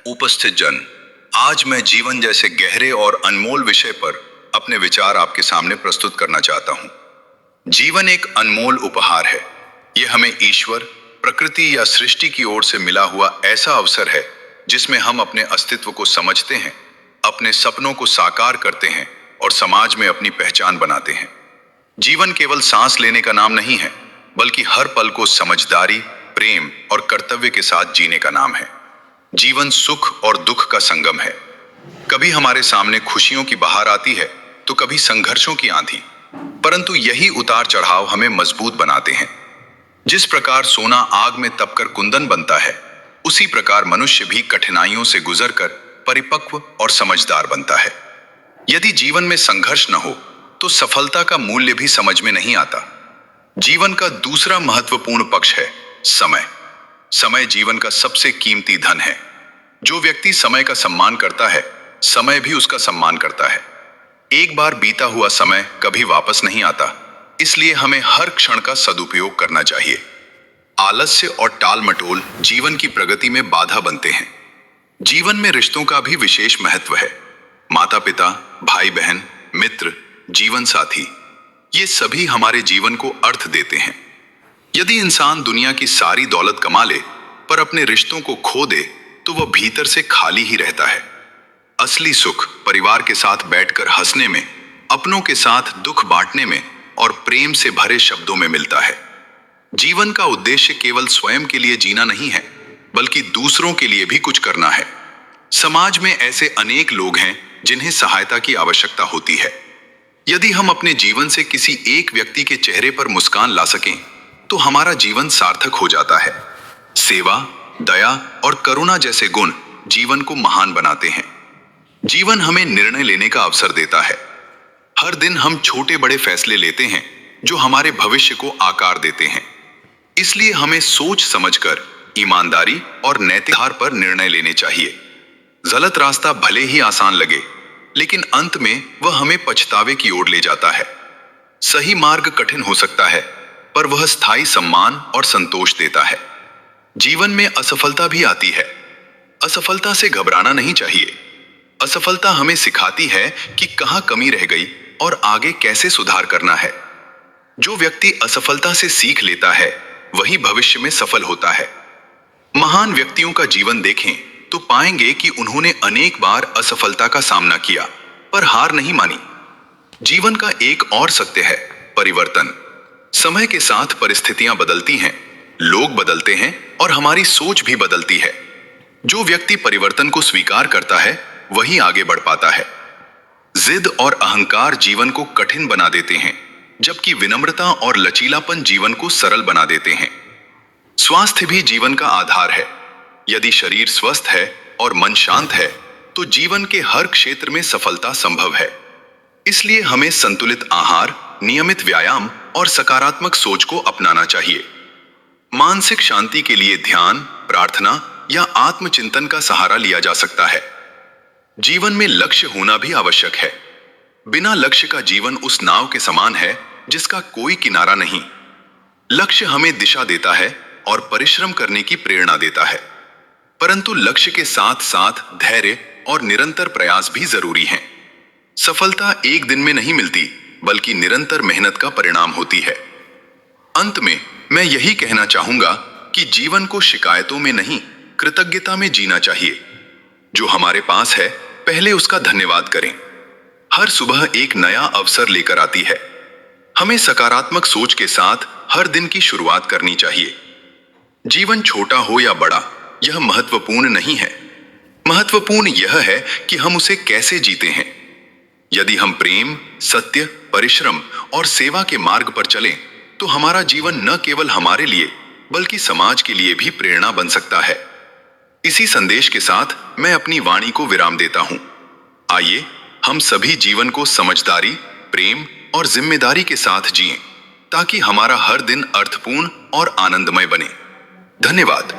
उपस्थित जन, आज मैं जीवन जैसे गहरे और अनमोल विषय पर अपने विचार आपके सामने प्रस्तुत करना चाहता हूं। जीवन एक अनमोल उपहार है। यह हमें ईश्वर, प्रकृति या सृष्टि की ओर से मिला हुआ ऐसा अवसर है जिसमें हम अपने अस्तित्व को समझते हैं, अपने सपनों को साकार करते हैं और समाज में अपनी पहचान बनाते हैं। जीवन केवल सांस लेने का नाम नहीं है, बल्कि हर पल को समझदारी, प्रेम और कर्तव्य के साथ जीने का नाम है। जीवन सुख और दुख का संगम है। कभी हमारे सामने खुशियों की बहार आती है तो कभी संघर्षों की आंधी, परंतु यही उतार चढ़ाव हमें मजबूत बनाते हैं। जिस प्रकार सोना आग में तपकर कुंदन बनता है, उसी प्रकार मनुष्य भी कठिनाइयों से गुजरकर परिपक्व और समझदार बनता है। यदि जीवन में संघर्ष न हो तो सफलता का मूल्य भी समझ में नहीं आता। जीवन का दूसरा महत्वपूर्ण पक्ष है समय। समय जीवन का सबसे कीमती धन है। जो व्यक्ति समय का सम्मान करता है, समय भी उसका सम्मान करता है। एक बार बीता हुआ समय कभी वापस नहीं आता, इसलिए हमें हर क्षण का सदुपयोग करना चाहिए। आलस्य और टाल मटोल जीवन की प्रगति में बाधा बनते हैं। जीवन में रिश्तों का भी विशेष महत्व है। माता पिता, भाई बहन, मित्र, जीवन साथी, ये सभी हमारे जीवन को अर्थ देते हैं। यदि इंसान दुनिया की सारी दौलत कमा ले पर अपने रिश्तों को खो दे तो वह भीतर से खाली ही रहता है। असली सुख परिवार के साथ बैठकर हंसने में, अपनों के साथ दुख बांटने में और प्रेम से भरे शब्दों में मिलता है। जीवन का उद्देश्य केवल स्वयं के लिए जीना नहीं है, बल्कि दूसरों के लिए भी कुछ करना है। समाज में ऐसे अनेक लोग हैं जिन्हें सहायता की आवश्यकता होती है। यदि हम अपने जीवन से किसी एक व्यक्ति के चेहरे पर मुस्कान ला सकें तो हमारा जीवन सार्थक हो जाता है। सेवा, दया और करुणा जैसे गुण जीवन को महान बनाते हैं। जीवन हमें निर्णय लेने का अवसर देता है। हर दिन हम छोटे बड़े फैसले लेते हैं जो हमारे भविष्य को आकार देते हैं। इसलिए हमें सोच समझकर ईमानदारी और नैतिक आधार पर निर्णय लेने चाहिए। गलत रास्ता भले ही आसान लगे, लेकिन अंत में वह हमें पछतावे की ओर ले जाता है। सही मार्ग कठिन हो सकता है, पर वह स्थायी सम्मान और संतोष देता है। जीवन में असफलता भी आती है। असफलता से घबराना नहीं चाहिए। असफलता हमें सिखाती है कि कहां कमी रह गई और आगे कैसे सुधार करना है। जो व्यक्ति असफलता से सीख लेता है, वही भविष्य में सफल होता है। महान व्यक्तियों का जीवन देखें तो पाएंगे कि उन्होंने अनेक बार असफलता का सामना किया, पर हार नहीं मानी। जीवन का एक और सत्य है परिवर्तन। समय के साथ परिस्थितियां बदलती हैं, लोग बदलते हैं और हमारी सोच भी बदलती है। जो व्यक्ति परिवर्तन को स्वीकार करता है, वही आगे बढ़ पाता है। जिद और अहंकार जीवन को कठिन बना देते हैं, जबकि विनम्रता और लचीलापन जीवन को सरल बना देते हैं। स्वास्थ्य भी जीवन का आधार है। यदि शरीर स्वस्थ है और मन शांत है, तो जीवन के हर क्षेत्र में सफलता संभव है। इसलिए हमें संतुलित आहार, नियमित व्यायाम और सकारात्मक सोच को अपनाना चाहिए। मानसिक शांति के लिए ध्यान, प्रार्थना या आत्मचिंतन का सहारा लिया जा सकता है। जीवन में लक्ष्य होना भी आवश्यक है। बिना लक्ष्य का जीवन उस नाव के समान है जिसका कोई किनारा नहीं। लक्ष्य हमें दिशा देता है और परिश्रम करने की प्रेरणा देता है, परंतु लक्ष्य के साथ साथ धैर्य और निरंतर प्रयास भी जरूरी हैं। सफलता एक दिन में नहीं मिलती, बल्कि निरंतर मेहनत का परिणाम होती है। अंत में मैं यही कहना चाहूंगा कि जीवन को शिकायतों में नहीं, कृतज्ञता में जीना चाहिए। जो हमारे पास है, पहले उसका धन्यवाद करें। हर सुबह एक नया अवसर लेकर आती है। हमें सकारात्मक सोच के साथ हर दिन की शुरुआत करनी चाहिए। जीवन छोटा हो या बड़ा, यह महत्वपूर्ण नहीं है। महत्वपूर्ण यह है कि हम उसे कैसे जीते हैं। यदि हम प्रेम, सत्य, परिश्रम और सेवा के मार्ग पर चलें, तो हमारा जीवन न केवल हमारे लिए, बल्कि समाज के लिए भी प्रेरणा बन सकता है। इसी संदेश के साथ मैं अपनी वाणी को विराम देता हूं। आइए हम सभी जीवन को समझदारी, प्रेम और जिम्मेदारी के साथ जिएं, ताकि हमारा हर दिन अर्थपूर्ण और आनंदमय बने। धन्यवाद।